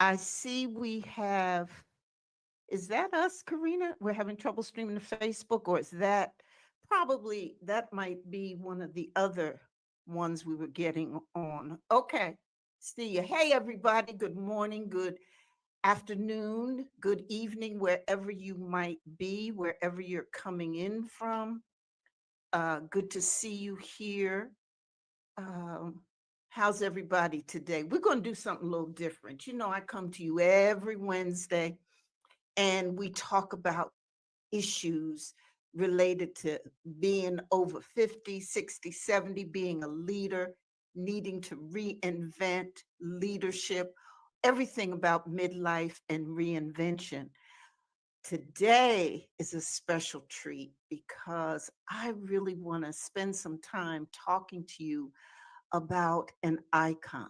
I see we have, is that us, Karina? We're having trouble streaming to Facebook, or is that probably, that might be one of the other ones we were getting on. Okay. See you. Hey, everybody. Good morning. Good afternoon. Good evening, wherever you might be, wherever you're coming in from. Good to see you here. Um, how's everybody today? We're going to do something a little different. You know, I come to you every Wednesday and we talk about issues related to being over 50, 60, 70, being a leader, needing to reinvent leadership, everything about midlife and reinvention. Today is a special treat because I really want to spend some time talking to you about an icon,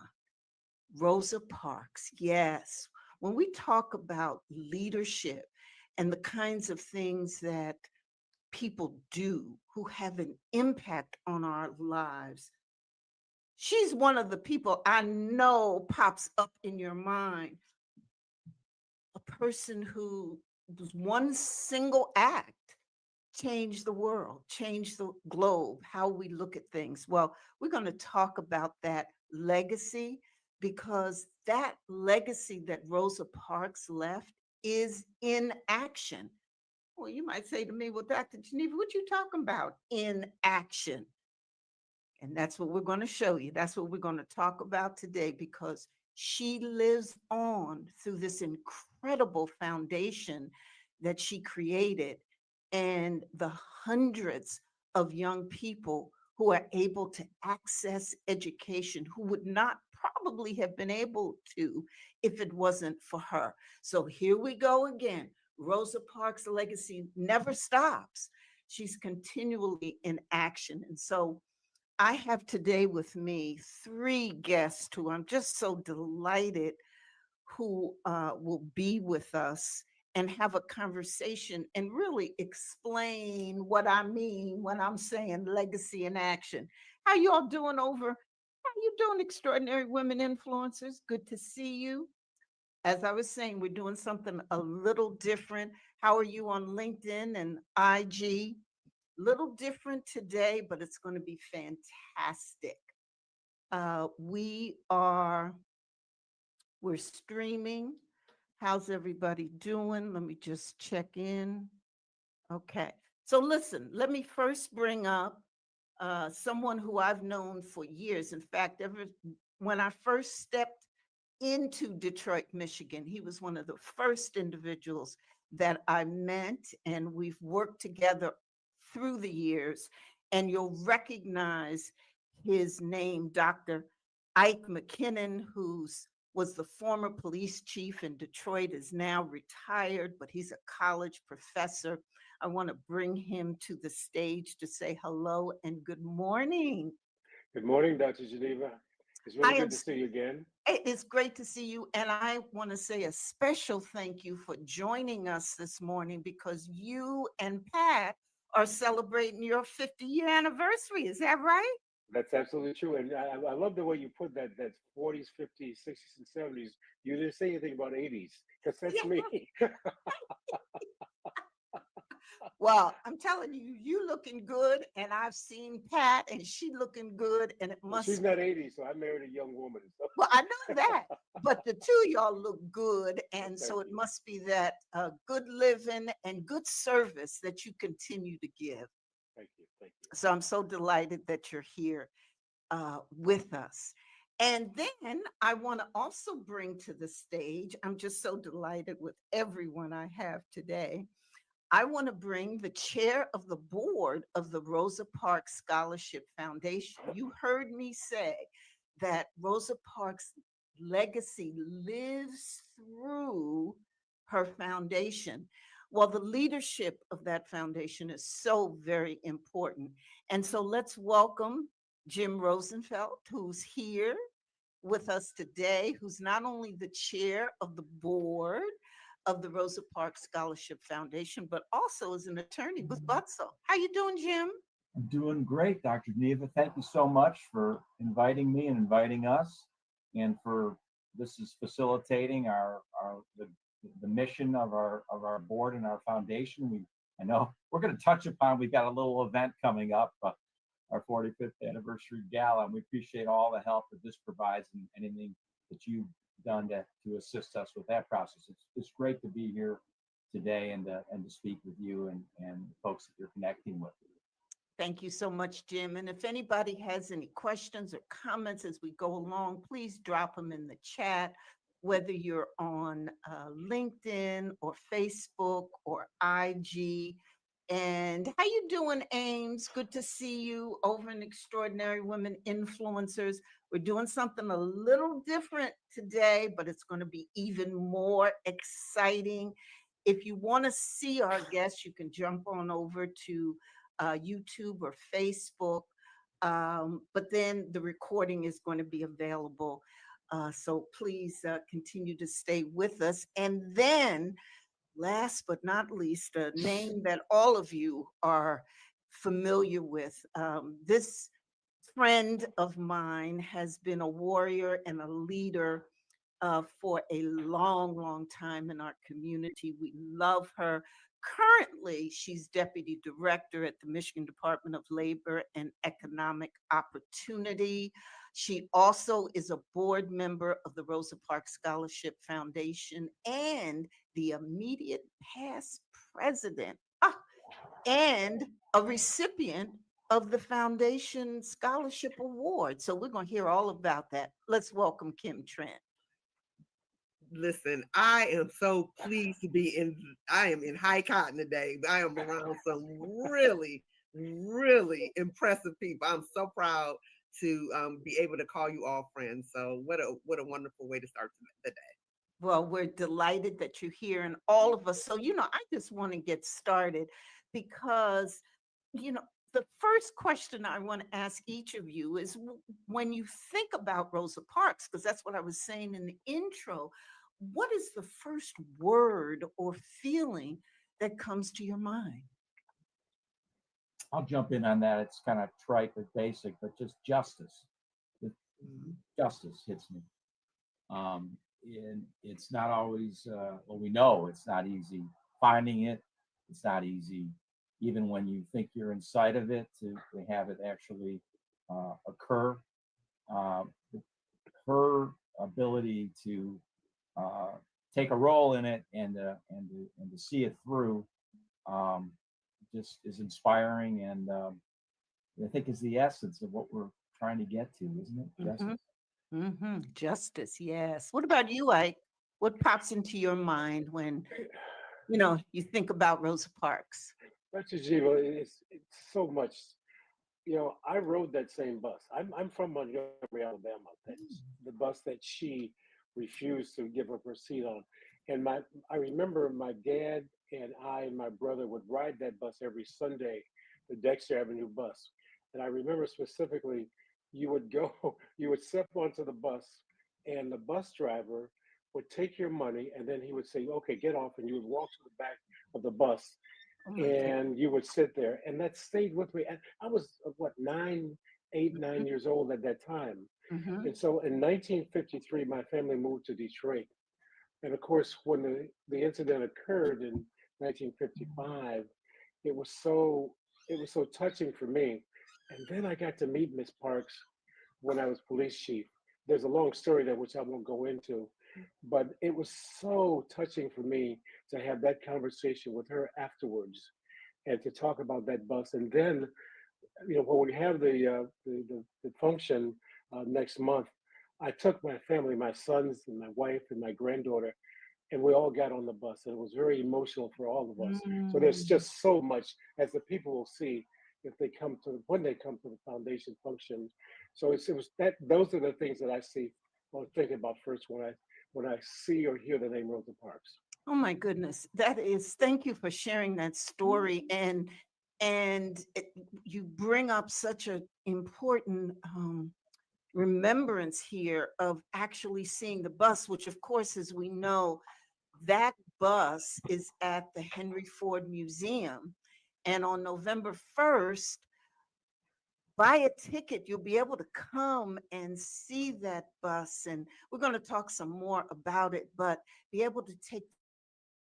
Rosa Parks. Yes, when we talk about leadership and the kinds of things that people do who have an impact on our lives, she's one of the people I know pops up in your mind. A person who was one single act changed the world, changed the globe, how we look at things. Well, we're going to talk about that legacy because that legacy that Rosa Parks left is in action. Well, you might say to me, well, Dr. Geneva, what you talking about? In action. And that's what we're going to show you. That's what we're going to talk about today because she lives on through this incredible foundation that she created and the hundreds of young people who are able to access education who would not probably have been able to if it wasn't for her. So here we go again. Rosa Parks' legacy never stops. She's continually in action. And so I have today with me three guests who I'm just so delighted who will be with us and have a conversation and really explain what I mean when I'm saying legacy in action. How you all doing over? How you doing, extraordinary women influencers? Good to see you. As I was saying, we're doing something a little different. How are you on LinkedIn and IG? Little different today, but it's going to be fantastic. We are, we're streaming. How's everybody doing? Let me just check in. Okay. So listen, let me first bring up someone who I've known for years. In fact, ever when I first stepped into Detroit, Michigan, he was one of the first individuals that I met, and we've worked together through the years. And you'll recognize his name, Dr. Ike McKinnon, who's was the former police chief in Detroit, is now retired, but he's a college professor. I want to bring him to the stage to say hello and good morning. Good morning, Dr. Geneva. It's I really am, good to see you again. it is great to see you. And I want to say a special thank you for joining us this morning because you and Pat are celebrating your 50-year anniversary. Is that right? That's absolutely true. And I love the way you put that, that's 40s, 50s, 60s, and 70s. You didn't say anything about 80s, because that's Yeah. me. Well, I'm telling you, you looking good, and I've seen Pat, and she looking good, and it Well, she's must. not 80, so I married a young woman. So. Well, I know that, but the two of y'all look good, Well, and thank so it you. must be that good living and good service that you continue to give. Thank you. Thank you. So I'm so delighted that you're here with us. And then I want to also bring to the stage, I'm just so delighted with everyone I have today. I want to bring the chair of the board of the Rosa Parks Scholarship Foundation. You heard me say that Rosa Parks' legacy lives through her foundation. Well, the leadership of that foundation is so very important. And so let's welcome Jim Rosenfeld, who's here with us today, who's not only the chair of the board of the Rosa Parks Scholarship Foundation, but also is an attorney with Butzel. How you doing, Jim? I'm doing great, Dr. Geneva. Thank you so much for inviting me and inviting us and for this is facilitating the mission of our board and our foundation. I know we're going to touch upon. We've got a little event coming up, our 45th anniversary gala, and we appreciate all the help that this provides and anything that you've done to assist us with that process. It's great to be here today and to speak with you and the folks that you're connecting with. Thank you so much, Jim. And if anybody has any questions or comments as we go along, please drop them in the chat, whether you're on LinkedIn or Facebook or IG. And how you doing, Ames? Good to see you over in Extraordinary Women Influencers. We're doing something a little different today, but it's going to be even more exciting. If you want to see our guests, you can jump on over to YouTube or Facebook, but then the recording is going to be available. So please continue to stay with us. And then last but not least, a name that all of you are familiar with. This friend of mine has been a warrior and a leader for a long, long time in our community. We love her. Currently, she's deputy director at the Michigan Department of Labor and Economic Opportunity. She also is a board member of the Rosa Parks Scholarship Foundation and the immediate past president and a recipient of the Foundation Scholarship Award. So we're going to hear all about that. Let's welcome Kim Trent. Listen, I am so pleased to be I am in high cotton today. I am around some really, really impressive people. I'm so proud to be able to call you all friends. So what a wonderful way to start the day. Well, we're delighted that you're here and all of us. So, I just want to get started because, the first question I want to ask each of you is when you think about Rosa Parks, because that's what I was saying in the intro, what is the first word or feeling that comes to your mind? I'll jump in on that. It's kind of trite but basic, but just justice. Justice hits me. And it's not always, we know it's not easy finding it. It's not easy, even when you think you're in sight of it, to have it actually occur. Her ability to take a role in it and to see it through just is inspiring, and I think is the essence of what we're trying to get to, isn't it? Justice. Justice, yes. What about you, Ike? What pops into your mind when you think about Rosa Parks? Dr. Geneva, it's so much. I rode that same bus. I'm from Montgomery, Alabama. That's the bus that she refused to give up her seat on. And I remember my dad and I and my brother would ride that bus every Sunday, the Dexter Avenue bus. And I remember specifically, you would step onto the bus, and the bus driver would take your money, and then he would say, "Okay, get off," and you would walk to the back of the bus, and you would sit there, and that stayed with me. And I was 9 years old at that time. And so in 1953, my family moved to Detroit. And of course, when the incident occurred in 1955, it was so touching for me. And then I got to meet Miss Parks when I was police chief. There's a long story there which I won't go into, but it was so touching for me to have that conversation with her afterwards and to talk about that bus. And then, when we have the function next month, I took my family, my sons and my wife and my granddaughter, and we all got on the bus, and it was very emotional for all of us. So there's just so much, as the people will see when they come to the foundation function. So it was that. Those are the things that I see or think about first when I see or hear the name Rosa Parks. Oh my goodness, thank you for sharing that story, and you bring up such an important remembrance here of actually seeing the bus, which of course, as we know, that bus is at the Henry Ford Museum. And on November 1st, buy a ticket, you'll be able to come and see that bus. And we're going to talk some more about it, but be able to take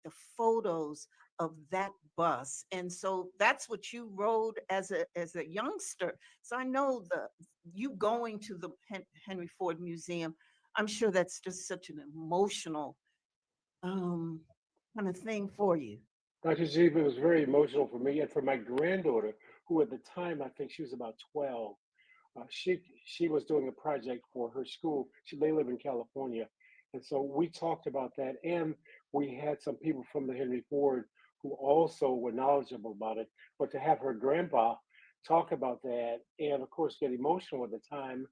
the photos of that bus. And so that's what you rode as a youngster. So I know the you going to the Henry Ford Museum, I'm sure that's just such an emotional um kind of thing for you. Dr. Geneva, it was very emotional for me and for my granddaughter, who at the time I think she was about 12. She was doing a project for her school. They live in California, and so we talked about that, and we had some people from the Henry Ford who also were knowledgeable about it. But to have her grandpa talk about that, and of course get emotional at the time,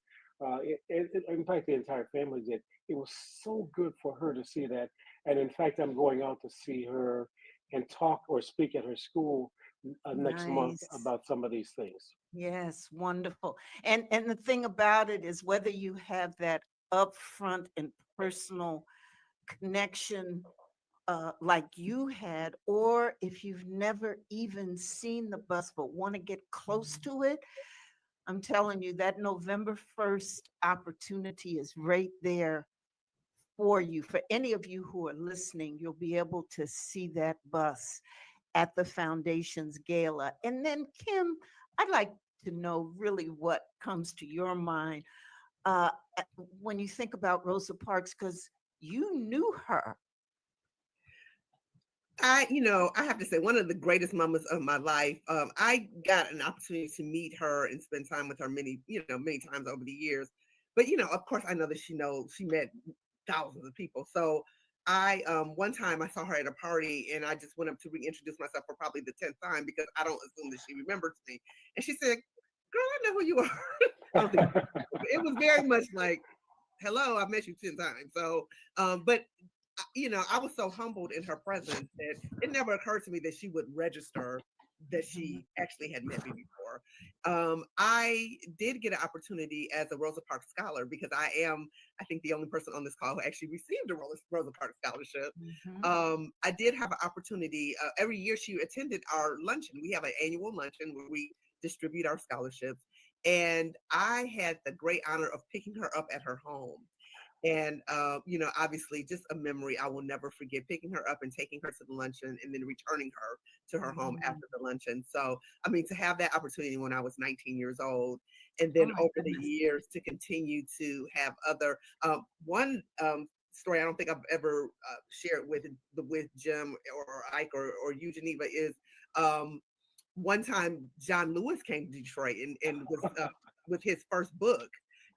in fact, the entire family did. It was so good for her to see that, and in fact, I'm going out to see her and talk or speak at her school next month Nice. about some of these things. Yes, wonderful. And the thing about it is whether you have that upfront and personal connection like you had, or if you've never even seen the bus but want to get close to it, I'm telling you that November 1st opportunity is right there for you. For any of you who are listening, you'll be able to see that bus at the foundation's gala. And then, Kim, I'd like to know really what comes to your mind uh, when you think about Rosa Parks, because you knew her. I have to say, one of the greatest moments of my life. I got an opportunity to meet her and spend time with her many times over the years. But of course, I know that she met thousands of people. So one time I saw her at a party, and I just went up to reintroduce myself for probably the 10th time because I don't assume that she remembered me. And she said, "Girl, I know who you are." I don't think it was very much like, "Hello, I've met you 10 times." So, but I was so humbled in her presence that it never occurred to me that she would register that Mhm. she actually had met me before. I did get an opportunity as a Rosa Parks scholar because I think, the only person on this call who actually received a Rosa Parks scholarship. Mhm. I did have an opportunity. Every year she attended our luncheon. We have an annual luncheon where we distribute our scholarships. And I had the great honor of picking her up at her home. And obviously, just a memory I will never forget, picking her up and taking her to the luncheon and then returning her to her home Mhm. after the luncheon. So, I mean, to have that opportunity when I was 19 years old, and Oh then my over the goodness. years to continue to have other one story I don't think I've ever shared with Jim or Ike or you, Geneva, is um, one time John Lewis came to Detroit and was with his first book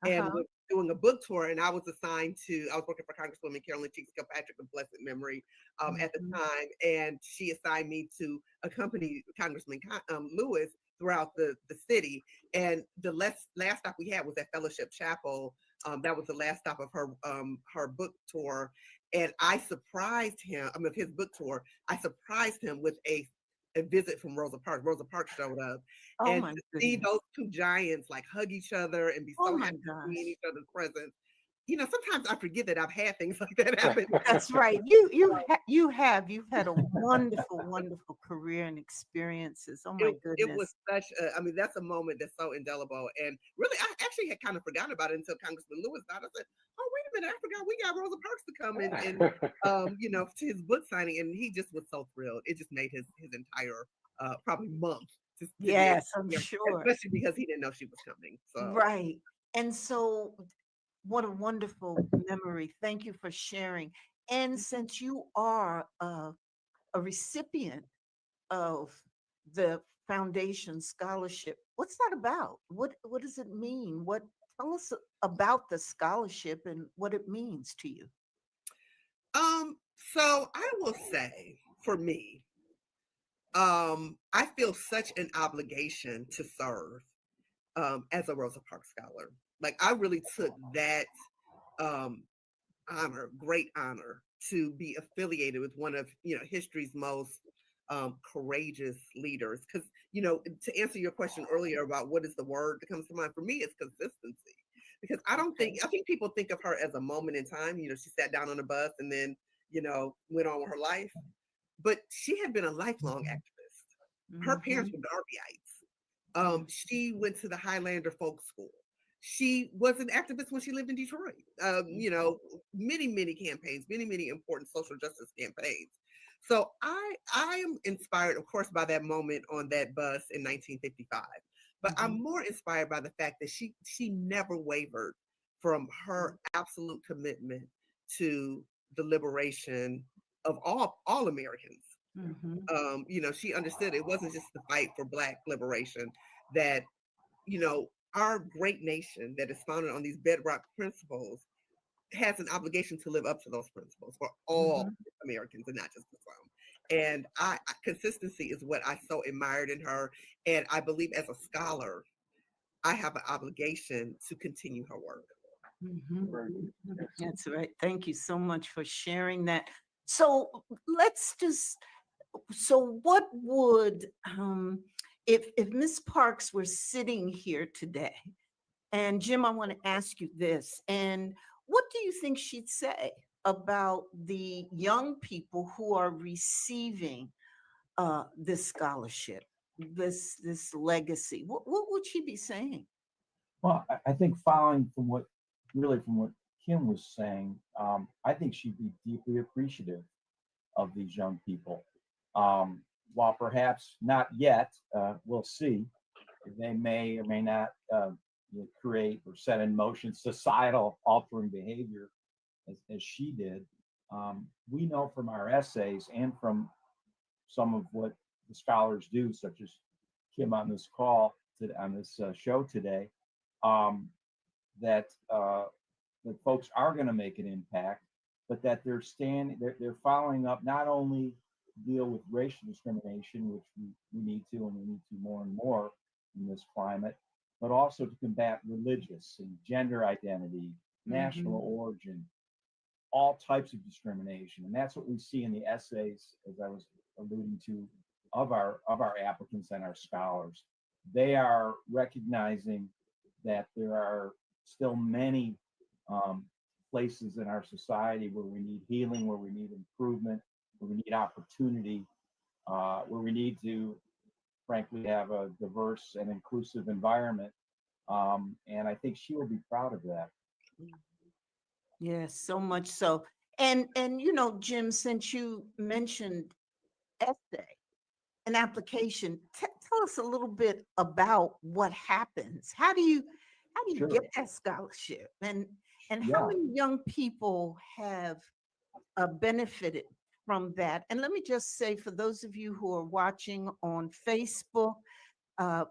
and Uh-huh. was doing a book tour. And I was I was working for Congresswoman Carolyn Cheeks Kilpatrick of blessed memory at the Mhm. time. And she assigned me to accompany Congressman Lewis throughout the city. And the last stop we had was at Fellowship Chapel. That was the last stop of her book tour. And I surprised him, I mean, his book tour, I surprised him with a visit from Rosa Parks. Rosa Parks showed up, Oh and my to see goodness. those two giants like hug each other and be Oh so my happy to be in gosh. each other's presence. Sometimes I forget that I've had things like that happen. That's right. You've had a wonderful, wonderful career and experiences. Oh my It was goodness. I mean, that's a moment that's so indelible. And really, I actually had kind of forgotten about it until Congressman Lewis died. I said, "Oh, wait a minute, I forgot we got Rosa Parks to come to his book signing," and he just was so thrilled. It just made his entire probably month to be able Yes, to I'm see her, sure. especially because he didn't know she was coming. So. Right. And so what a wonderful memory. Thank you for sharing. And since you are a recipient of the foundation scholarship, what's that about? What does it mean? What tell us about the scholarship and what it means to you? So I will say for me, I feel such an obligation to serve as a Rosa Parks scholar. Like I really took that um, great honor, to be affiliated with one of history's most courageous leaders. Because to answer your question earlier about what is the word that comes to mind for me, it's consistency. Because Okay. I think people think of her as a moment in time. She sat down on a bus and then went on with her life. But she had been a lifelong activist. Her parents Hmm. were Garveyites. She went to the Highlander Folk School. She was an activist when she lived in Detroit. You know, many campaigns, many important social justice campaigns. So I am inspired, of course, by that moment on that bus in 1955. But I'm more inspired by the fact that she never wavered from her absolute commitment to the liberation of all Americans. You know, she understood it wasn't just the fight for Black liberation, that, you know, our great nation that is founded on these bedrock principles has an obligation to live up to those principles for all Americans and not just the some. And consistency is what I so admired in her. And I believe as a scholar, I have an obligation to continue her work. That's right. Thank you so much for sharing that. So let's just, so what would, if Miss Parks were sitting here today, and Jim, I want to ask you this, and what do you think she'd say about the young people who are receiving this scholarship, this legacy? What would she be saying? Well, I think following from what Kim was saying, I think she'd be deeply appreciative of these young people. While perhaps not yet, we'll see. They may or may not create or set in motion societal altering behavior as she did. We know from our essays and from some of what the scholars do, such as Kim on this call, on this show today, that folks are going to make an impact, but that they're following up, not only deal with racial discrimination, which we need to, and we need to more and more in this climate, but also to combat religious and gender identity, national origin, all types of discrimination. And that's what we see in the essays, as I was alluding to, of our applicants and our scholars. They are recognizing that there are still many places in our society where we need healing, where we need improvement, where we need opportunity, where we need to, frankly, have a diverse and inclusive environment. And I think she will be proud of that. Yes, so much so. And you know, Jim, since you mentioned essay, an application, tell us a little bit about what happens. How do you Sure. get that scholarship, and how many young people have benefited from that? And let me just say, for those of you who are watching on Facebook,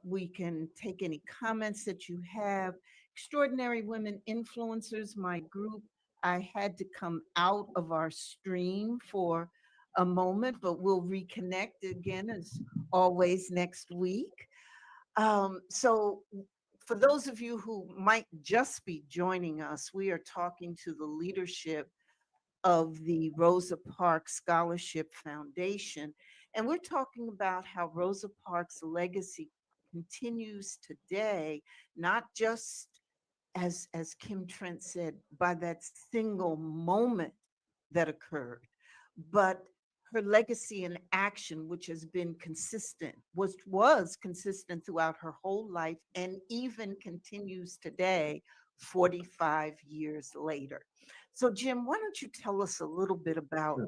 we can take any comments that you have. Extraordinary Women Influencers, my group. I had to come out of our stream for a moment, but we'll reconnect again as always next week. So for those of you who might just be joining us, we are talking to the leadership of the Rosa Parks Scholarship Foundation. And we're talking about how Rosa Parks' legacy continues today, not just as Kim Trent said, by that single moment that occurred, but her legacy in action, which has been consistent, was consistent throughout her whole life and even continues today, 45 years later. So, Jim, why don't you tell us a little bit about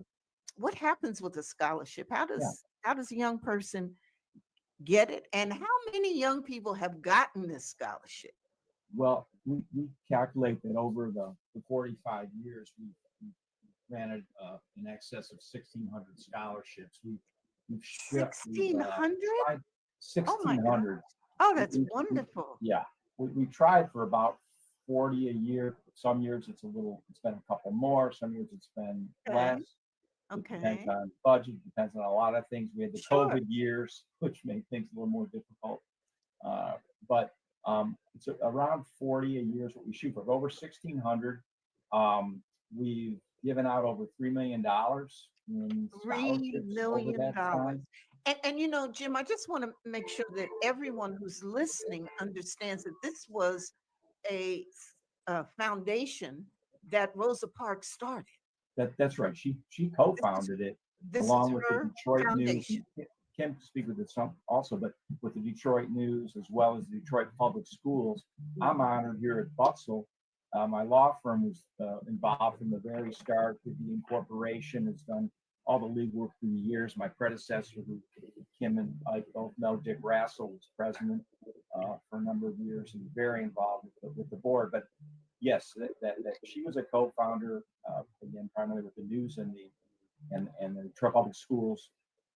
what happens with a scholarship? How does a young person get it, and how many young people have gotten this scholarship? Well, we calculate that over the 45 years, we've granted in excess of 1,600 scholarships. We've shipped 1,600? 1,600. Oh, that's wonderful. Yeah, we tried for about 40 a year. Some years it's been a couple more. Some years it's been less. Okay. It depends on budget, depends on a lot of things. We had the COVID years, which made things a little more difficult. But it's around 40 a year is what we shoot for. Over 1,600. We've given out over $3 million in scholarships over that time. And you know, Jim, I just want to make sure that everyone who's listening understands that this was a foundation that Rosa Parks started. That's right. She co-founded it along with the Detroit News. Kim can speak with this also, but with the Detroit News as well as the Detroit Public Schools, I'm honored here at Butzel. My law firm was involved from the very start with the incorporation. Has done all the legal work through the years. My predecessor, who Kim and I both know, Dick Rassel, was president for a number of years and very involved with the board. But yes, that she was a co-founder, again, primarily with the News and the Detroit Public Schools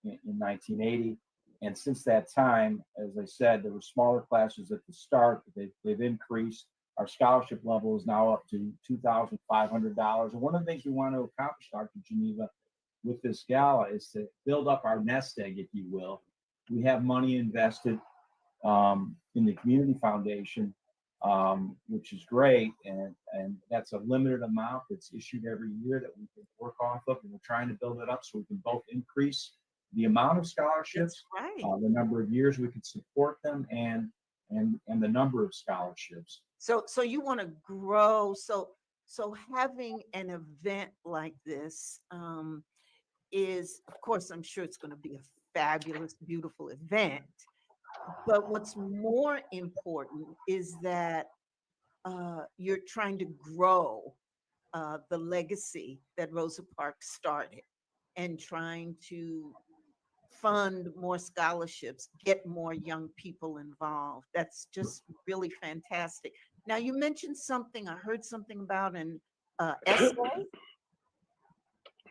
in 1980. And since that time, as I said, there were smaller classes at the start, but they've increased. Our scholarship level is now up to $2,500. And one of the things we want to accomplish, Dr. Geneva, with this gala is to build up our nest egg, if you will. We have money invested in the community foundation, which is great, and that's a limited amount that's issued every year that we can work off of, and we're trying to build it up so we can both increase the amount of scholarships, Right. the number of years we can support them, and the number of scholarships. So you want to grow. So having an event like this is, of course, I'm sure it's going to be a fabulous, beautiful event. But what's more important is that you're trying to grow the legacy that Rosa Parks started and trying to fund more scholarships, get more young people involved. That's just really fantastic. Now, you mentioned something, I heard something about an essay,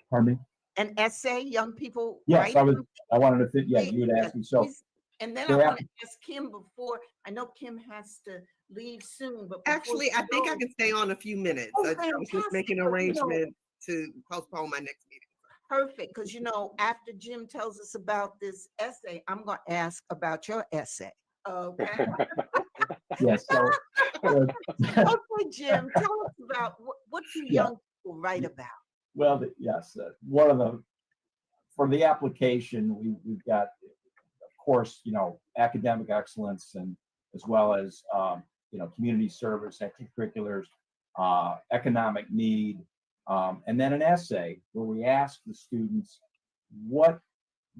Pardon me? an essay, young people Yes, write. I wanted to, yeah, you would ask me. So, and then I want to ask Kim before, I know Kim has to leave soon, but Actually, I think I can stay on a few minutes. Oh, I was just making an arrangement to postpone my next meeting. Perfect, because after Jim tells us about this essay, I'm going to ask about your essay. Okay. yes. So, okay, Jim, tell us about what do young people write about? Well, yes, one of the, for the application, we've got, of course, academic excellence, and as well as community service, extracurriculars, economic need, and then an essay where we ask the students, what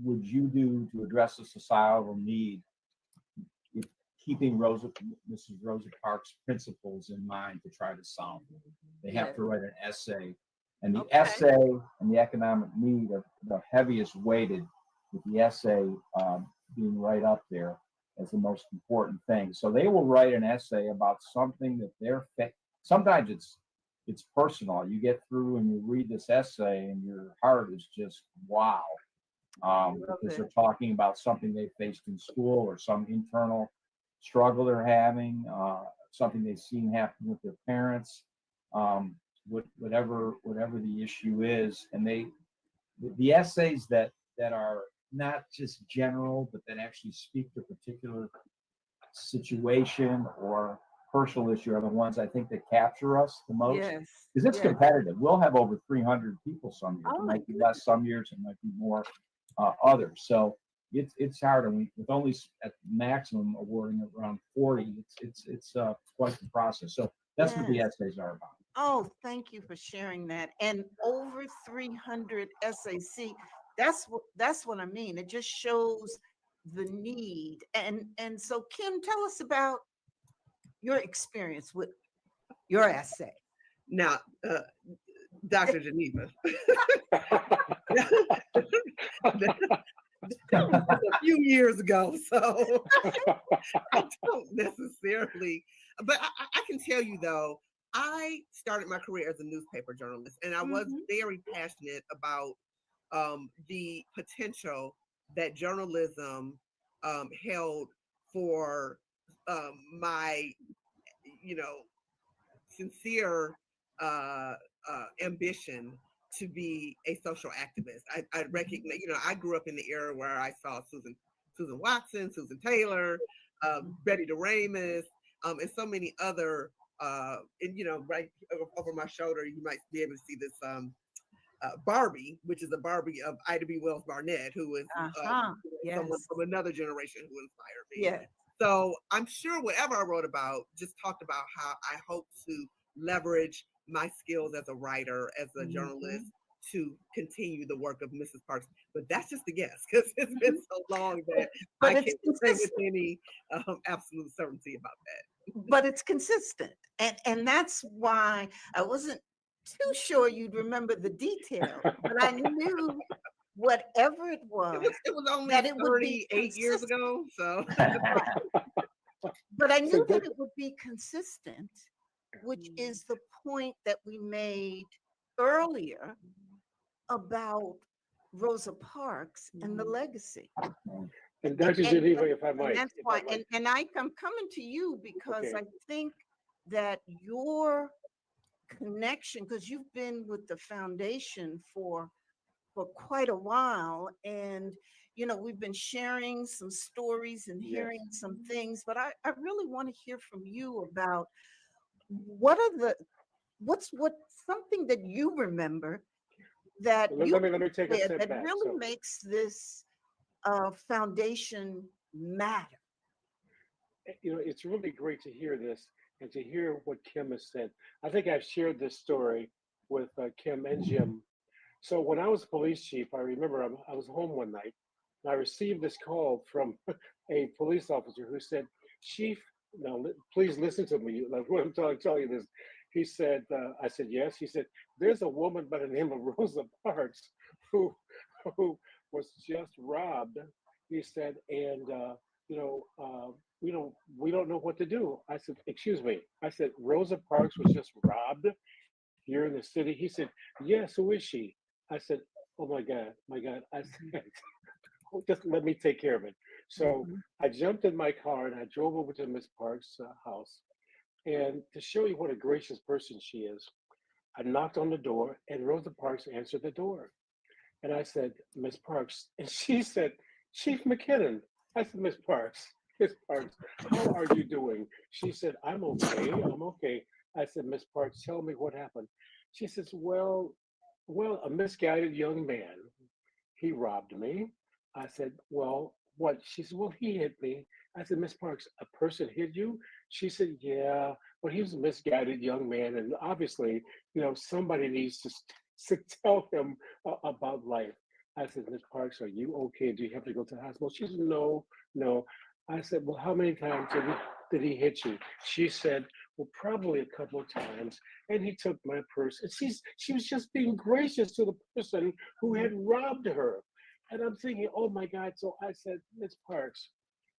would you do to address a societal need, keeping Mrs. Rosa Parks' principles in mind to try to solve them. They have to write an essay, and the essay and the economic need are the heaviest weighted, with the essay being right up there as the most important thing. So they will write an essay about something that they're sometimes it's personal. You get through and you read this essay and your heart is just wow, because they're talking about something they faced in school or some internal struggle they're having, something they've seen happen with their parents, whatever the issue is. And the essays that are not just general, but that actually speak to a particular situation or personal issue are the ones I think that capture us the most. Yes. Because it's competitive. We'll have over 300 people some years. It might be less some years, it might be more others. So it's hard, and with only at maximum awarding around 40, it's quite the process. So that's what the essays are about. Oh, thank you for sharing that. And over 300 essays. See, that's what I mean. It just shows the need. And so, Kim, tell us about your experience with your essay. Now, Dr. Geneva. That was a few years ago, so I don't necessarily, but I can tell you though, I started my career as a newspaper journalist, and I was very passionate about the potential that journalism held for my, sincere ambition to be a social activist. I recognize, I grew up in the era where I saw Susan Watson, Susan Taylor, Betty DeRamus, and so many other, and right over my shoulder, you might be able to see this Barbie, which is a Barbie of Ida B. Wells Barnett, who is someone from another generation who inspired me. Yeah. So I'm sure whatever I wrote about just talked about how I hope to leverage my skills as a writer, as a journalist, to continue the work of Mrs. Parks. But that's just a guess because it's been so long that But I it's can't say with consistent. any absolute certainty about that. But it's consistent. And that's why I wasn't too sure you'd remember the detail, but I knew whatever it was, It was only that it would be 38 years consistent. ago. So But I So knew that that, it would be consistent, which is the point that we made earlier about Rosa Parks and the legacy. and Dr. And, Geneva, if I and might, that's if why, I might, and I'm coming to you because okay, I think that your connection, because you've been with the foundation for quite a while, and we've been sharing some stories and yes. hearing some things, but I really want to hear from you about what are the what something that you remember that you Let me can take a share step that back. really So makes this foundation matter. it's really great to hear this and to hear what Kim has said. I think I've shared this story with Kim and Jim. So when I was police chief, I remember I was home one night and I received this call from a police officer who said, "Chief, now please listen to me. Like what I'm telling you this." He said, "I said yes." He said, "There's a woman by the name of Rosa Parks who who was just robbed." He said, "And you know, we don't know what to do." I said, "Excuse me." I said, "Rosa Parks was just robbed here in the city?" He said, "Yes, who is she?" I said, "Oh my God, my God." I said, "Oh, just let me take care of it." So Mhm. I jumped in my car and I drove over to Miss Parks' house. And to show you what a gracious person she is, I knocked on the door and Rosa Parks answered the door. And I said, "Miss Parks." And she said, "Chief McKinnon." I said, Miss Parks, how are you doing?" She said, "I'm okay. I'm okay." I said, "Miss Parks, tell me what happened." She says, well, a misguided young man, he robbed me." I said, "Well, what?" She said, "Well, he hit me." I said, "Miss Parks, a person hit you?" She said, "Yeah, but he was a misguided young man. And obviously, somebody needs to tell him about life." I said, "Miss Parks, are you okay? Do you have to go to the hospital?" She said, "No, no." I said, "Well, how many times did he hit you?" She said, "Well, probably a couple of times. And he took my purse." And she was just being gracious to the person who had robbed her. And I'm thinking, oh my God. So I said, "Miss Parks,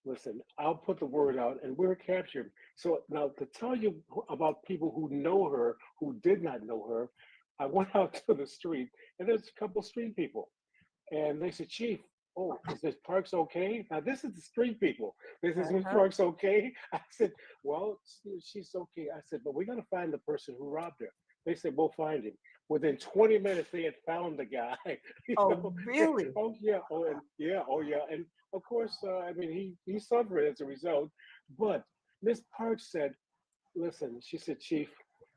listen, I'll put the word out and we're captured." So now to tell you about people who know her, who did not know her, I went out to the street and there's a couple street people. And they said, "Chief, oh, is Miss Parks okay?" Now this is the street people. This is Miss Uh-huh. Parks okay? I said, "Well, she's okay." I said, "But we got to find the person who robbed her." They said, "We'll find him." Within 20 minutes, they had found the guy. you Oh, know? really? Oh yeah, oh yeah, and of course, I mean, he suffered as a result. But Miss Parks said, "Listen," she said, "Chief,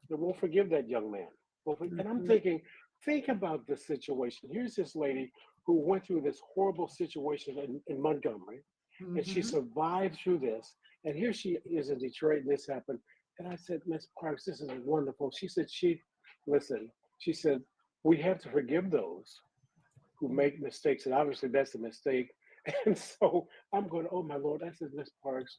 we'll forgive that young man." And I'm Mhm. thinking, think about this situation. Here's this lady who went through this horrible situation in Montgomery, and she Mhm. survived through this. And here she is in Detroit, and this happened. And I said, "Miss Parks, this is wonderful." She said, "Chief, listen," she said, "we have to forgive those who make mistakes." And obviously, that's a mistake. And so I'm going, "Oh, my Lord." I said, "Miss Parks,"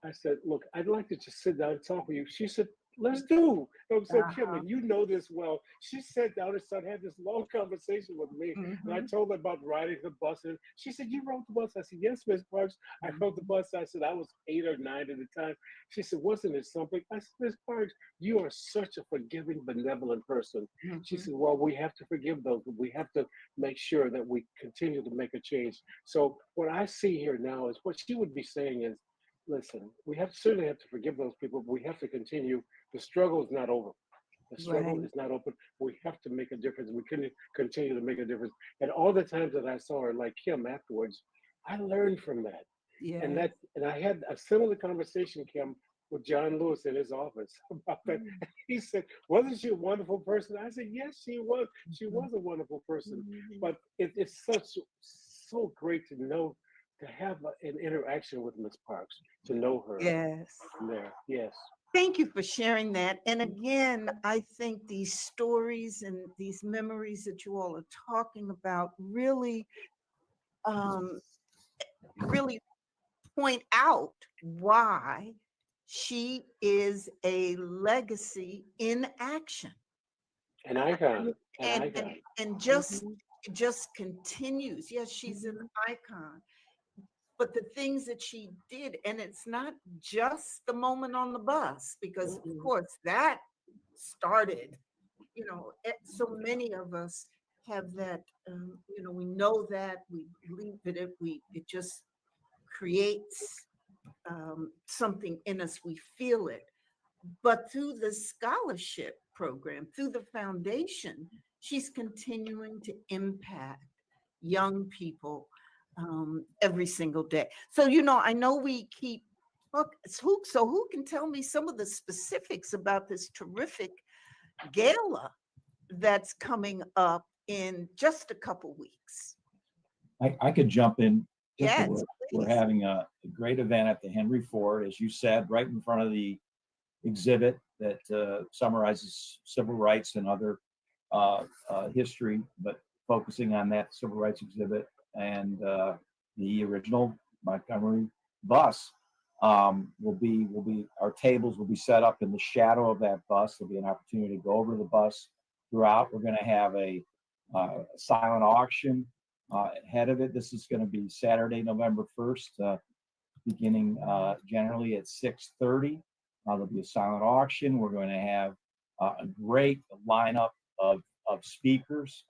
I said, "Look, I'd like to just sit down and talk with you." She said, "Let's do." And so Kim, Uh-huh. and you know this well, she sat down and started having this long conversation with me. And I Mhm. told her about riding the bus. And she said, "You rode the bus?" I said, "Yes, Miss Parks, I rode the Mhm. bus." I said, "I was 8 or 9 at the time." She said, "Wasn't it something?" I said, "Miss Parks, you are such a forgiving, benevolent person." She Mhm. said, "Well, we have to forgive those, but we have to make sure that we continue to make a change." So what I see here now is what she would be saying is, listen, we certainly have to forgive those people, but we have to continue. The struggle is not over. The struggle Right. is not open. We have to make a difference. We can continue to make a difference. And all the times that I saw her, like Kim afterwards, I learned from that. And Yes. and I had a similar conversation, Kim, with John Lewis in his office about that. Mhm. He said, "Wasn't she a wonderful person?" I said, "Yes, she was. She Mhm. was a wonderful person." Mhm. But it's so great to know, to have an interaction with Miss Parks, to know her Yes. there. Yes. Thank you for sharing that. And again, I think these stories and these memories that you all are talking about really, um, really point out why she is a legacy in action. An icon, an and icon. and and just continues. Yes, she's an icon, but the things that she did, and it's not just the moment on the bus, because of course that started, so many of us have that, we know that, we believe that it just creates something in us, we feel it. But through the scholarship program, through the foundation, she's continuing to impact young people every single day. So, I know we keep, look, who can tell me some of the specifics about this terrific gala that's coming up in just a couple weeks? I could jump in. Yes, We're please. having a great event at the Henry Ford, as you said, right in front of the exhibit that summarizes civil rights and other history, but focusing on that civil rights exhibit and the original Montgomery bus will be our tables will be set up in the shadow of that bus. There'll be an opportunity to go over the bus throughout. We're going to have a silent auction ahead of it. This is going to be Saturday, November 1st, beginning generally at 6:30. There'll be a silent auction. We're going to have a great lineup of speakers.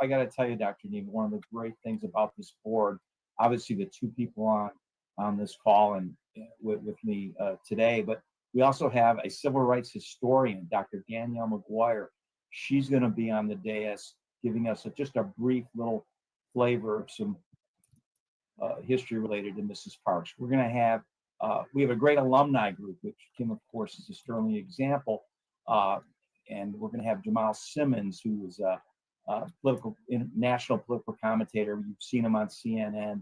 I got to tell you, Dr. Neva, one of the great things about this board, obviously the two people on this call and with me today, but we also have a civil rights historian, Dr. Danielle McGuire. She's going to be on the dais giving us just a brief little flavor of some history related to Mrs. Parks. We're going to have we have a great alumni group, which Kim, of course, is a sterling example. And we're going to have Jamal Simmons, who is a national political commentator. You've seen him on CNN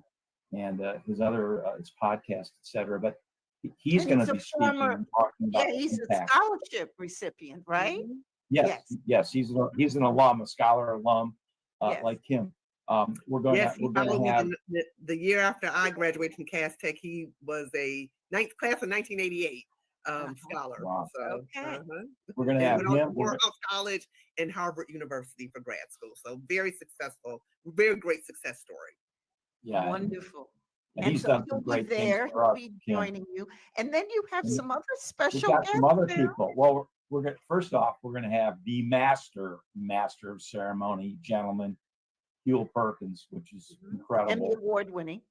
and his other his podcast, etc. But he's going to be speaking and talking about. Yeah, he's a scholarship recipient, right? Yes. He's an alum, a scholar alum, like Kim. We're going to have the year after I graduated from Cass Tech. He was a class of 1988 scholar. Wow. So, we're going to have him. Morehouse College and Harvard University for grad school. So very successful, very great success story. Yeah, wonderful. And he's done some great things for us. He'll be joining you, and then you have some other special guests. Some other people. Well, first off, we're going to have the master of ceremony, gentleman, Hewell Perkins, which is incredible. Emmy Award winning.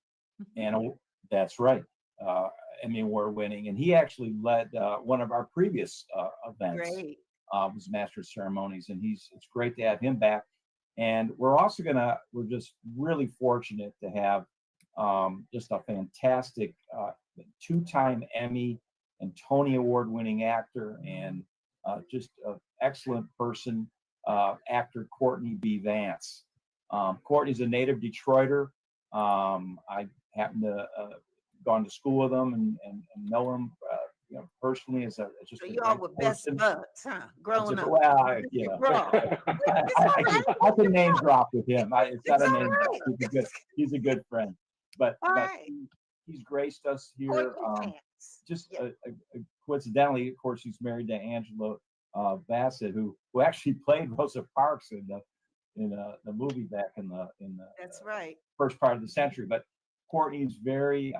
And that's right. Emmy Award winning. And he actually led one of our previous events. Great. Was Master of Ceremonies. And it's great to have him back. And we're just really fortunate to have just a fantastic 2-time Emmy and Tony Award winning actor and just an excellent person, actor Courtney B. Vance. Courtney's a native Detroiter. I happen to gone to school with him and know him, personally as just. So y'all were best buds, huh? Growing up. Well, I can name drop with him. It's not a name drop. He's a good friend, but he's graced us here. Coincidentally, of course, he's married to Angela Bassett, who actually played Rosa Parks in the movie back in the that's right first part of the century. But Courtney's very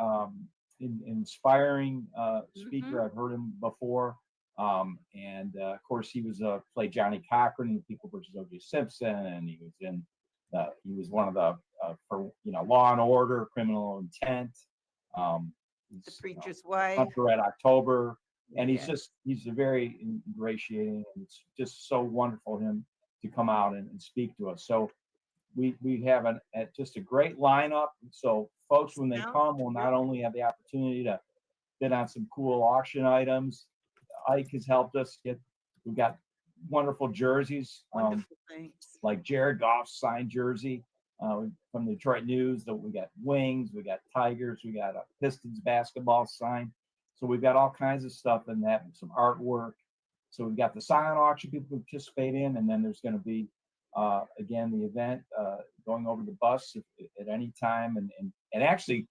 inspiring speaker. I've heard him before, and of course he was played Johnny Cochran in People vs. O.J. Simpson, and he was one of the for Law and Order, Criminal Intent, The Preacher's Wife, Hunter Red October, and he's a very ingratiating, and it's just so wonderful him to come out and speak to us. So we have just a great lineup. So folks, when they come, will not only have the opportunity to bid on some cool auction items. Ike has helped us we've got wonderful jerseys, like Jared Goff's signed jersey from the Detroit News. We got Wings, we got Tigers, we got a Pistons basketball sign. So we've got all kinds of stuff in that, some artwork. So we've got the silent auction people participate in, and then there's going to be, again, the event going over the bus at any time. And actually,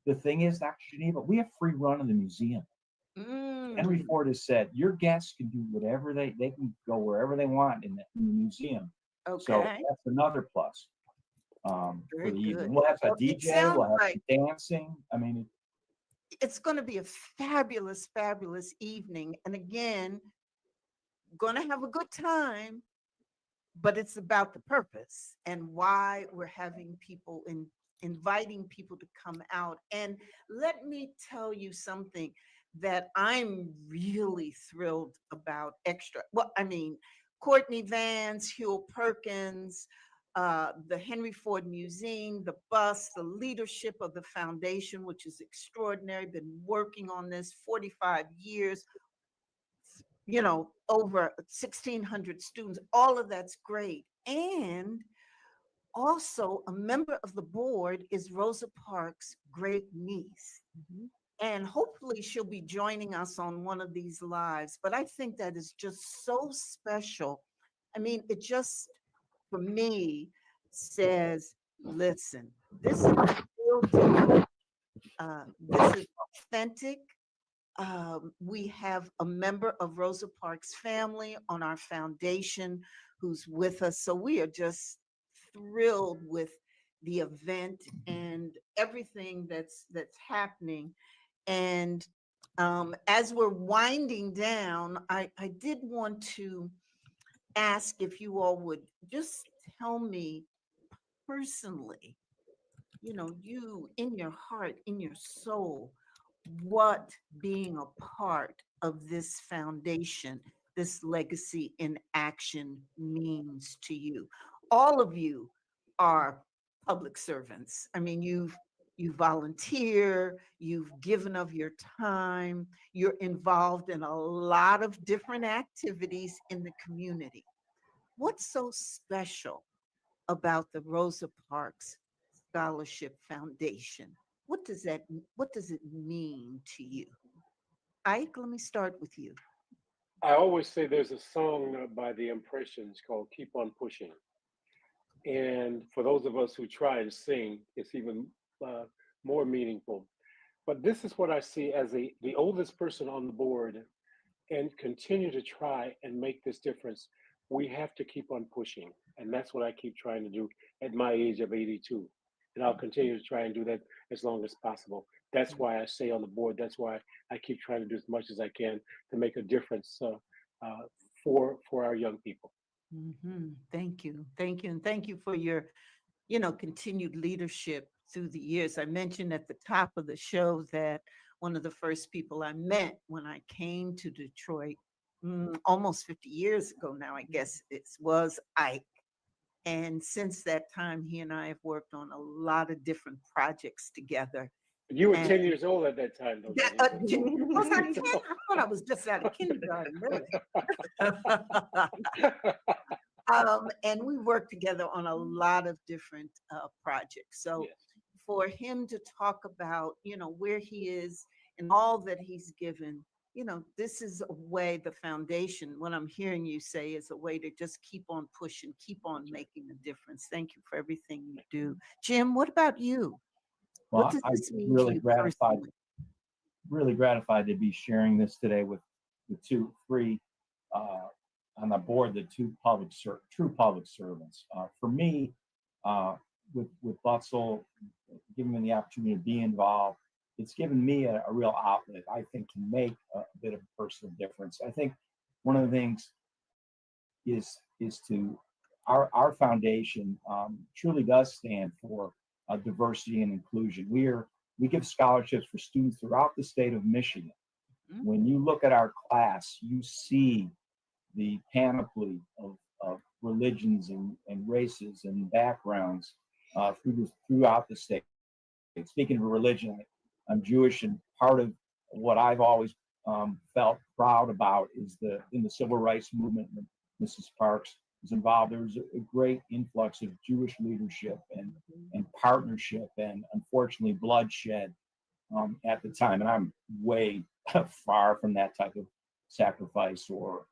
the thing is, Dr. Geneva, we have free run of the museum. Henry Ford has said your guests can do whatever they can go wherever they want in the museum. Okay. So that's another plus for Very the good. evening. We'll have a Well, it DJ, sounds we'll have like some dancing. I mean, it's going to be a fabulous, fabulous evening. And again, going to have a good time, but it's about the purpose and why we're having people inviting people to come out. And let me tell you something that I'm really thrilled about extra. Well, I mean, Courtney Vance, Hugh Perkins, the Henry Ford Museum, the bus, the leadership of the foundation, which is extraordinary, been working on this 45 years, over 1,600 students, all of that's great. And also a member of the board is Rosa Parks' great niece. And hopefully she'll be joining us on one of these lives. But I think that is just so special. I mean, it just, for me, says, listen, this is real deal. This is authentic. We have a member of Rosa Parks' family on our foundation who's with us. So we are just thrilled with the event and everything that's happening. And as we're winding down, I did want to ask if you all would just tell me personally, you in your heart, in your soul, what being a part of this foundation, this legacy in action means to you. All of you are public servants. I mean, you volunteer, you've given of your time, you're involved in a lot of different activities in the community. What's so special about the Rosa Parks Scholarship Foundation? What does it mean to you? Ike, let me start with you. I always say there's a song by the Impressions called Keep on Pushing. And for those of us who try and sing, it's even more meaningful. But this is what I see as the oldest person on the board and continue to try and make this difference. We have to keep on pushing. And that's what I keep trying to do at my age of 82. And I'll continue to try and do that as long as possible. That's why I stay on the board. That's why I keep trying to do as much as I can to make a difference for our young people. Thank you. Thank you. And thank you for your, continued leadership through the years. I mentioned at the top of the show that one of the first people I met when I came to Detroit, almost 50 years ago now, I guess it was Ike. And since that time, he and I have worked on a lot of different projects together. You were And 10 years old at that time, though. was I 10? I thought I was just out of kindergarten, really. And we worked together on a lot of different projects. So Yes. for him to talk about, where he is and all that he's given, this is a way, the foundation, what I'm hearing you say is a way to just keep on pushing, keep on making a difference. Thank you for everything you do. Jim, what about you? well, What does I'm this mean to really you gratified, personally? really gratified to be sharing this today with the three on the board, the true public servants. For me, with Butzel, giving me the opportunity to be involved, it's given me a real outlet, I think, to make a bit of a personal difference. I think one of the things is to our foundation truly does stand for diversity and inclusion. We give scholarships for students throughout the state of Michigan. When you look at our class, you see the panoply of religions and races and backgrounds throughout the state. Speaking of religion, I'm Jewish, and part of what I've always felt proud about is in the civil rights movement. When Mrs. Parks was involved, there was a great influx of Jewish leadership and partnership, and unfortunately bloodshed at the time, and I'm way far from that type of sacrifice or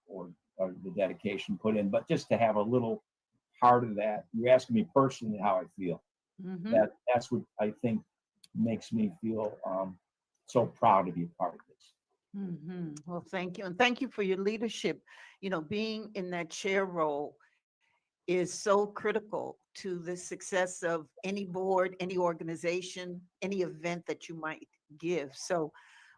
the dedication put in. But just to have a little part of that, you're asking me personally how I feel. Mhm. That's what I think makes me feel so proud to be a part of this. Well, thank you. And thank you for your leadership. Being in that chair role is so critical to the success of any board, any organization, any event that you might give. So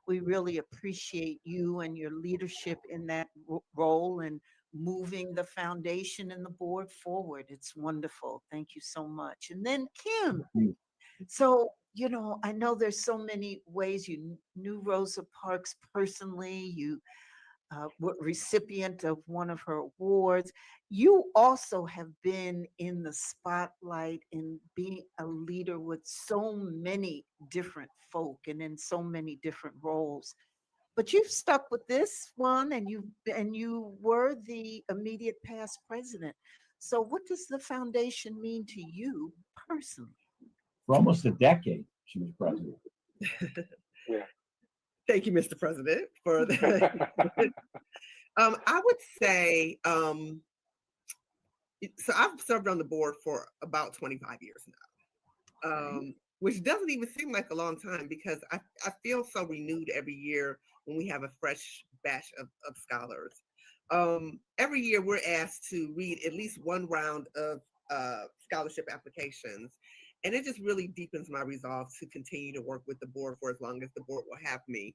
we really appreciate you and your leadership in that role and moving the foundation and the board forward. It's wonderful. Thank you so much. And then Kim, so, I know there's so many ways you knew Rosa Parks personally. You were recipient of one of her awards. You also have been in the spotlight and being a leader with so many different folk and in so many different roles. But you've stuck with this one, and you were the immediate past president. So, what does the foundation mean to you personally? For almost a decade, she was president. Yeah. Thank you, Mr. President, for that. I would say, so I've served on the board for about 25 years now, which doesn't even seem like a long time because I feel so renewed every year when we have a fresh batch of scholars. Every year we're asked to read at least one round of scholarship applications. And it just really deepens my resolve to continue to work with the board for as long as the board will have me.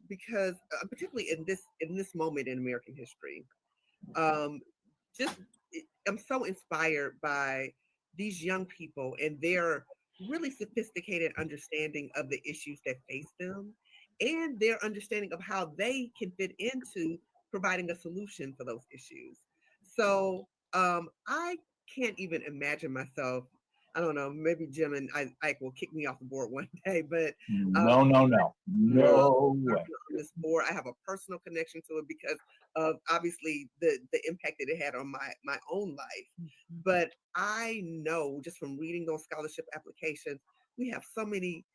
Because particularly in this moment in American history, um, just I'm so inspired by these young people and their really sophisticated understanding of the issues that face them and their understanding of how they can fit into providing a solution for those issues. So I can't even imagine myself. I don't know. Maybe Jim and Ike will kick me off the board one day, but No, no, no, no way. this board. I have a personal connection to it because of obviously the impact that it had on my own life. But I know just from reading those scholarship applications, we have so many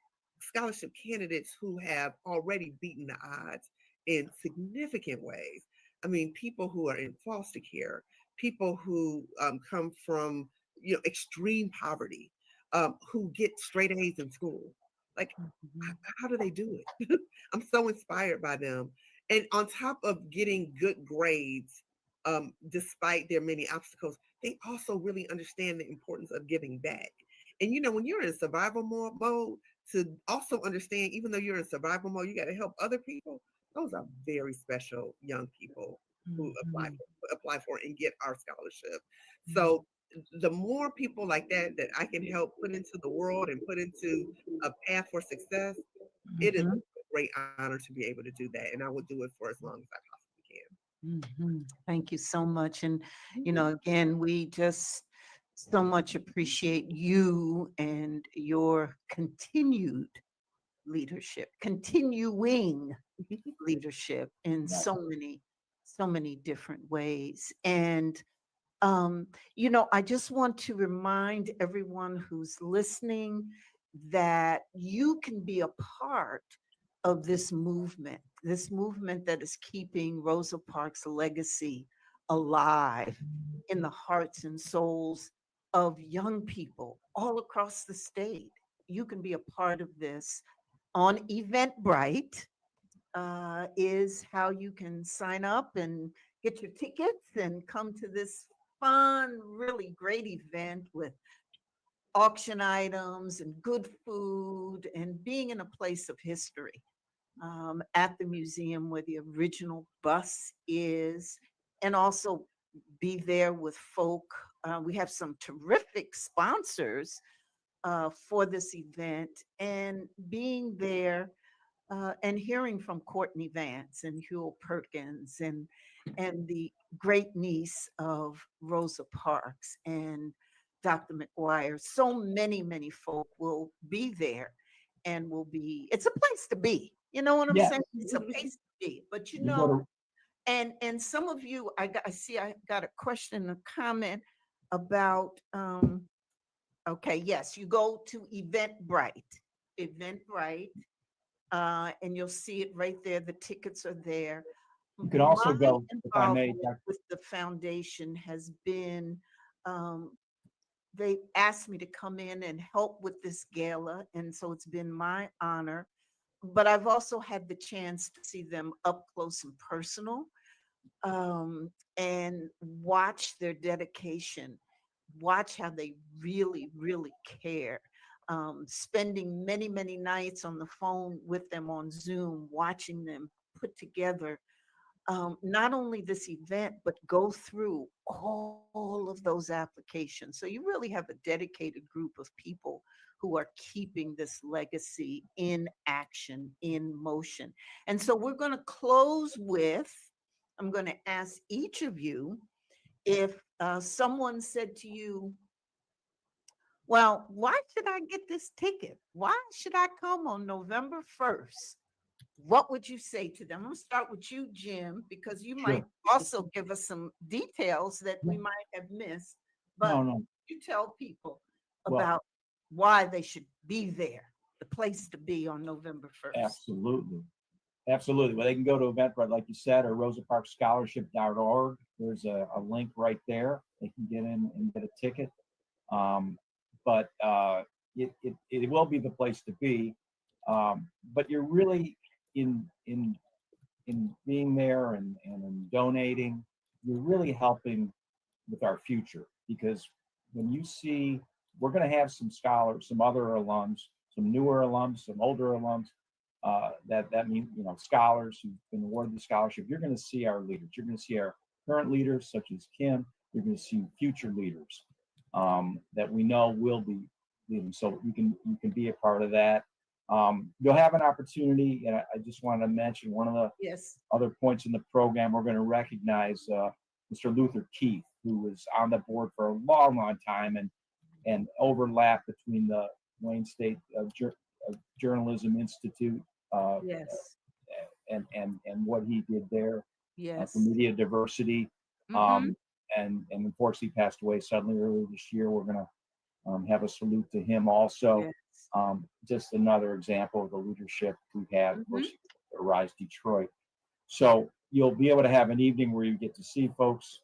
scholarship candidates who have already beaten the odds in significant ways. I mean, people who are in foster care, people who come from extreme poverty, who get straight A's in school. Like, how do they do it? I'm so inspired by them. And on top of getting good grades, despite their many obstacles, they also really understand the importance of giving back. And when you're in survival mode, to also understand, even though you're in survival mode, you got to help other people. Those are very special young people who apply for and get our scholarship. So the more people like that I can help put into the world and put into a path for success, it is a great honor to be able to do that. And I will do it for as long as I possibly can. Thank you so much. And, again, we just so much appreciate you and your continued leadership, continuing leadership in Right. so many different ways. And, I just want to remind everyone who's listening that you can be a part of this movement that is keeping Rosa Parks' legacy alive in the hearts and souls of young people all across the state. You can be a part of this on Eventbrite. Is how you can sign up and get your tickets and come to this fun, really great event with auction items and good food and being in a place of history, at the museum where the original bus is, and also be there with folk. We have some terrific sponsors for this event, and being there and hearing from Courtney Vance and Hewell Perkins and the great niece of Rosa Parks and Dr. McGuire. So many folk will be there and will be, it's a place to be. You know what I'm Yeah. saying? It's a place to be. But You go to- and some of you, I got a question, a comment about okay, yes, you go to Eventbrite. Eventbrite, and you'll see it right there. The tickets are there. You can also My go, if I may, involvement with the foundation has been, they asked me to come in and help with this gala, and so it's been my honor. But I've also had the chance to see them up close and personal, and watch their dedication, watch how they really, really care. Spending many, many nights on the phone with them on Zoom, watching them put together not only this event, but go through all of those applications. So you really have a dedicated group of people who are keeping this legacy in action, in motion. And so we're going to close with, I'm going to ask each of you if someone said to you, well, why should I get this ticket? Why should I come on November 1st? What would you say to them? I'm going to start with you, Jim, because you might Sure. also give us some details that we might have missed. But No. you tell people Well, about why they should be there, the place to be on November 1st. absolutely. Absolutely. Well, they can go to Eventbrite, like you said, or rosaparksscholarship.org. There's a link right there. They can get in and get a ticket. But it will be the place to be. But you're really in being there and in donating, you're really helping with our future, because when you see, we're going to have some scholars, some other alums, some newer alums, some older alums, that mean, scholars who've been awarded the scholarship. You're going to see our leaders. You're going to see our current leaders, such as Kim. You're going to see future leaders that we know will be leading. So you can be a part of that. You'll have an opportunity, and I just wanted to mention one of the other points in the program. We're going to recognize Mr. Luther Keith, who was on the board for a long, long time, and overlap between the Wayne State Journalism Institute and what he did there for media diversity. And unfortunately passed away suddenly earlier this year. We're going to have a salute to him also. Just another example of the leadership we've had, of course, Rise Detroit. So you'll be able to have an evening where you get to see folks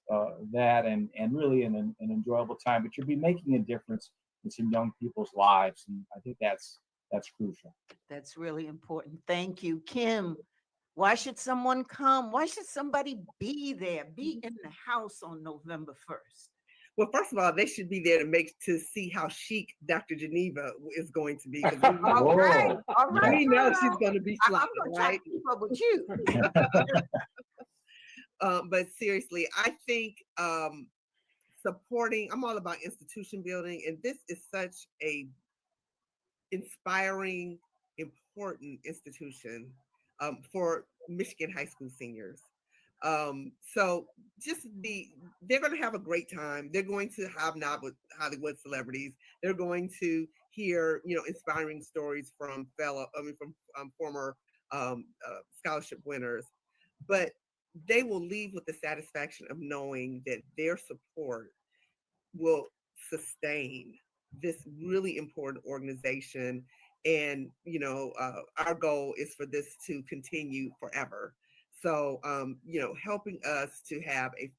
that and really an enjoyable time, but you'll be making a difference in some young people's lives. And I think that's crucial. That's really important. Thank you, Kim. Why should someone come? Why should somebody be there, be in the house on November 1st? Well, first of all, they should be there to see how chic Dr. Geneva is going to be. All right. We know she's going to be fly, I'm going to right? keep up with you. But seriously, I think supporting, I'm all about institution building, and this is such a inspiring, important institution for Michigan high school seniors. So they're going to have a great time. They're going to hobnob with Hollywood celebrities. They're going to hear, inspiring stories from former scholarship winners, but they will leave with the satisfaction of knowing that their support will sustain this really important organization. And, our goal is for this to continue forever. So, helping us to have a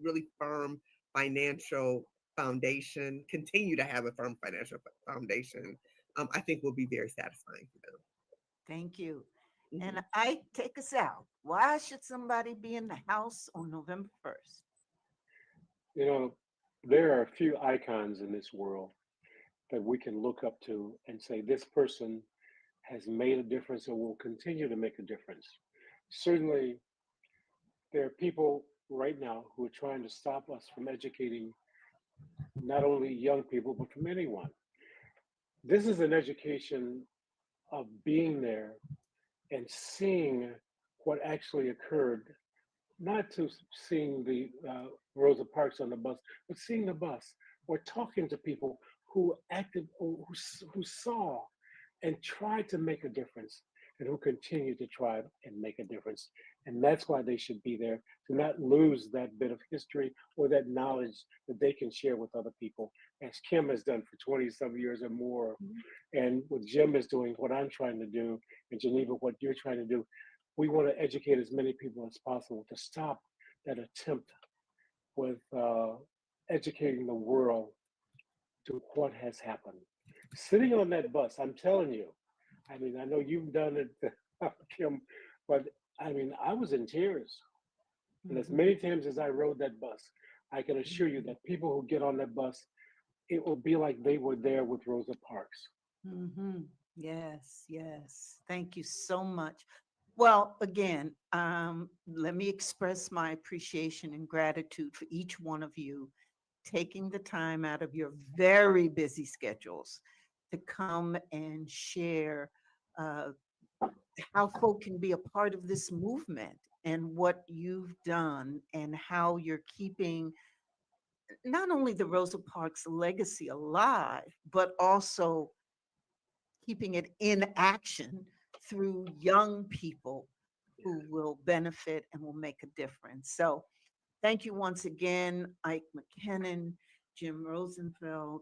really firm financial foundation, continue to have a firm financial foundation, I think will be very satisfying for them. Thank you. And I take us out. Why should somebody be in the house on November 1st? There are a few icons in this world that we can look up to and say, this person has made a difference and will continue to make a difference. Certainly, there are people right now who are trying to stop us from educating not only young people, but from anyone. This is an education of being there and seeing what actually occurred, not to seeing the Rosa Parks on the bus, but seeing the bus or talking to people who acted, who saw and tried to make a difference, and who continue to try and make a difference. And that's why they should be there, to not lose that bit of history or that knowledge that they can share with other people, as Kim has done for 20 some years or more. And what Jim is doing, what I'm trying to do, and Geneva, what you're trying to do, we want to educate as many people as possible to stop that attempt with educating the world to what has happened. Sitting on that bus, I'm telling you, I mean, I know you've done it, Kim, but I mean, I was in tears. And as many times as I rode that bus, I can assure you that people who get on that bus, it will be like they were there with Rosa Parks. Yes, yes. Thank you so much. Well, again, let me express my appreciation and gratitude for each one of you taking the time out of your very busy schedules to come and share uh, how folk can be a part of this movement and what you've done and how you're keeping not only the Rosa Parks legacy alive, but also keeping it in action through young people who will benefit and will make a difference. So thank you once again, Ike McKinnon, Jim Rosenfeld,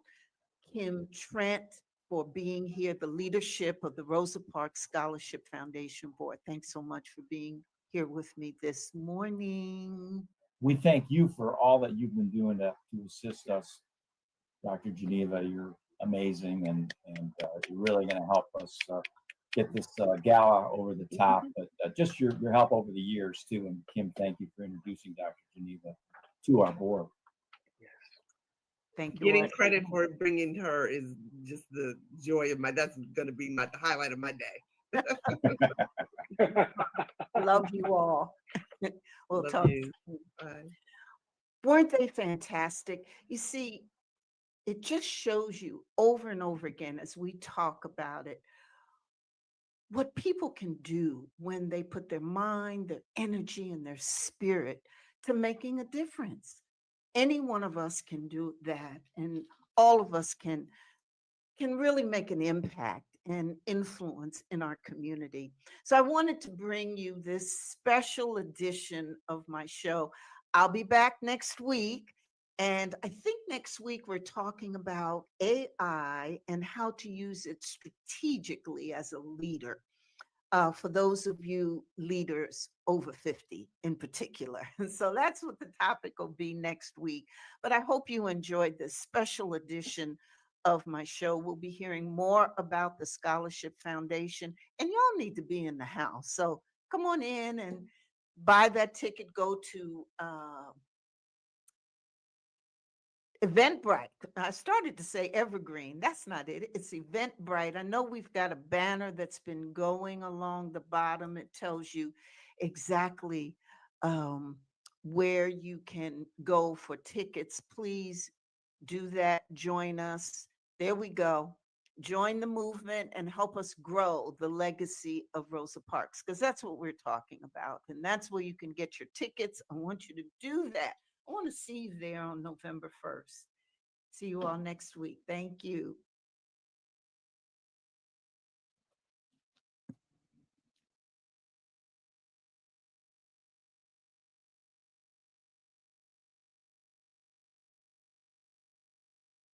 Kim Trent, for being here, the leadership of the Rosa Parks Scholarship Foundation Board. Thanks so much for being here with me this morning. We thank you for all that you've been doing to assist us, Dr. Geneva. You're amazing, and you're really going to help us get this gala over the top. But just your help over the years too. And Kim, thank you for introducing Dr. Geneva to our board. Thank you. Getting all. credit for bringing her is just the joy of my, that's going to be the highlight of my day. Love you all. We'll Love talk. you. Bye. Weren't they fantastic? You see, it just shows you over and over again as we talk about it, what people can do when they put their mind, their energy, and their spirit to making a difference. Any one of us can do that, and all of us can really make an impact and influence in our community. So I wanted to bring you this special edition of my show. I'll be back next week. And I think next week we're talking about AI and how to use it strategically as a leader. For those of you leaders over 50 in particular. So that's what the topic will be next week. But I hope you enjoyed this special edition of my show. We'll be hearing more about the Scholarship Foundation, and y'all need to be in the house. So come on in and buy that ticket. Go to Eventbrite. I started to say Evergreen. That's not it. It's Eventbrite. I know we've got a banner that's been going along the bottom. It tells you exactly where you can go for tickets. Please do that. Join us. There we go. Join the movement and help us grow the legacy of Rosa Parks, because that's what we're talking about. And that's where you can get your tickets. I want you to do that. I want to see you there on November 1st. See you all next week. Thank you.